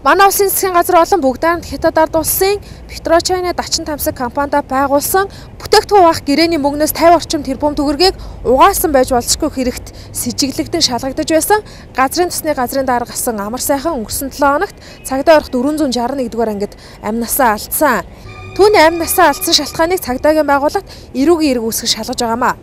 Манай улсын засгийн газар болон бүгд Хятад ард улсын Петрочайна дачин тамсаг компанида байгуулсан бүтээгдэхүүн авах гэрээний мөнгнөөс 50 орчим тэрбум төгрөгийг угаасан байж болзошгүй хэрэгт сэжиглэгдэн шалгагдаж байсан. Газрын тусны газрын дарга гасан амар сайхан өнгөрсөн 7 хоногт цагдаа орох 461-р ангид амь насаа алдсан. Түүний амь насаа алдсан шалтгааныг цагдаагийн байгууллагт эрүүгийн эрг үүсгэж шалгаж байгаамаа.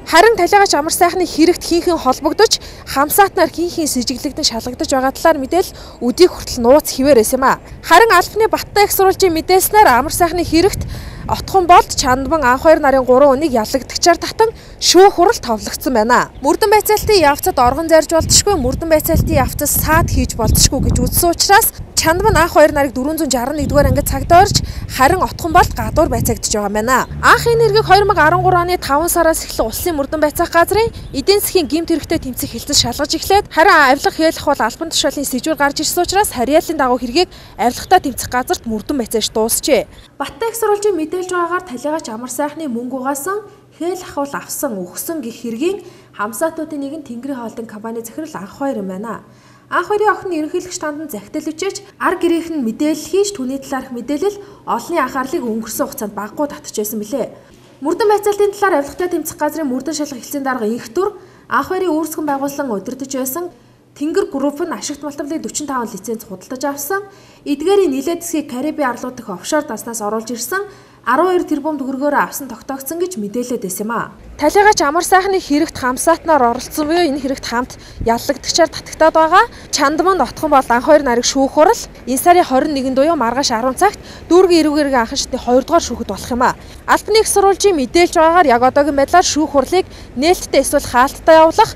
Харин талигач амар сайхны хэрэгт хинхэн холбогдож хамсаатнаар хинхэн сэжиглэгдэн шалгагдаж байгаа талаар мэдээл өдийг хүртэл нууц хിവэрээс юм а. Харин Албаны Баттай их сурвалжийн мэдээлснээр амар сайхны хэрэгт Отхон болд Чандман анх 2 нарын 3 өнийг ялагдагчаар татан шүүх хурал товлогдсон байна. Мөрдөн байцаалтын явцад оргон зарж болдошгүй, мөрдөн байцаалтын явцад саад хийж болдошгүй гэж үзсэн учраас Чандман анх 2 нарыг 461-р ангид цагдаа орж харин Отхон болд гадуур байцаагдж байгаа юм байна. Анх энэ хэргийг 2013 оны 5 сараас эхлэн улсын мөрдөн байцаах газрын эдийн засгийн гэмт хэрэгтэй тэмцэх хилцэж шалгаж эхлээд харин авилга хийлэх бол албан тушаалын сэжвэр гарч ирсэн учраас харьяалын дагуу хэргийг авилгатаа тэмцэх газарт мөрдөн байцааж дуусчээ. Баттай их сурвалжийн мэдээлж байгаагаар талигач амар сайхны мөнгө угаасан хээл ахвал авсан өгсөн гэх хэргийн хамсаатуудын нэг нь Тэнгэрийн хоолтын компани захирал анх 2 юм байна. Анх 2-ын охин ерөнхийлөгч тандан захидал өчөөж ар гэрийнх нь мэдээлэл хийж түүний талаарх мэдээлэл олонний анхаарлыг өнгөрсөн хугацаанд баггуу татчихсан билээ. Мөрдөн байцаалтын талаар авилгатай тэмцэх газрын мөрдөн шалгах хэлцээний дарга инх төр анх 2-ын үүрсгэн байгуулсан удирдах байсан Тэнгэр групп нь ашигт малтмлын 45 лиценз худалдаж авсан. Эдгээрийн нилээд засгийг Карибын арлууд дэх офшор даснаас оруулж ирсэн 12 тэрбум төгрөгөөр авсан тогтоогдсон гэж мэдээлээд байсан юм а. Талигач амар сайхны хэрэгт хамсаатнаар оролцсон буюу энэ хэрэгт хамт яллагдагчаар татагтаад байгаа. Чандманд Отхон болд анх 2 нарыг шүүх хурал энэ сарын 21-нд буюу маргааш 10 цагт дүүргийн эрүүг эргийн анхан шатны 2 дугаар шүүхэд болох юм а. Албаны их сурвалжийн мэдээлж байгаагаар яг одоогийн байдлаар шүүх хурлыг нээлттэй эсвэл хаалттай явуулах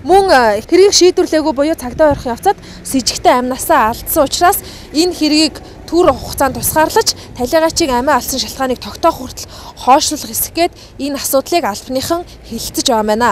мөн хэргийг шийдвэрлээгүй буюу цагдаа орох явцад сэжигтэй амь насаа алдсан учраас энэ хэргийг түр хугацаанд тусгаарлаж талигачийг амиа алдсан шалтгааныг тогтоох хүртэл хойшлуулах хэсэг гээд энэ асуудлыг албаныхан хэлэлцэж байгаа юм байна.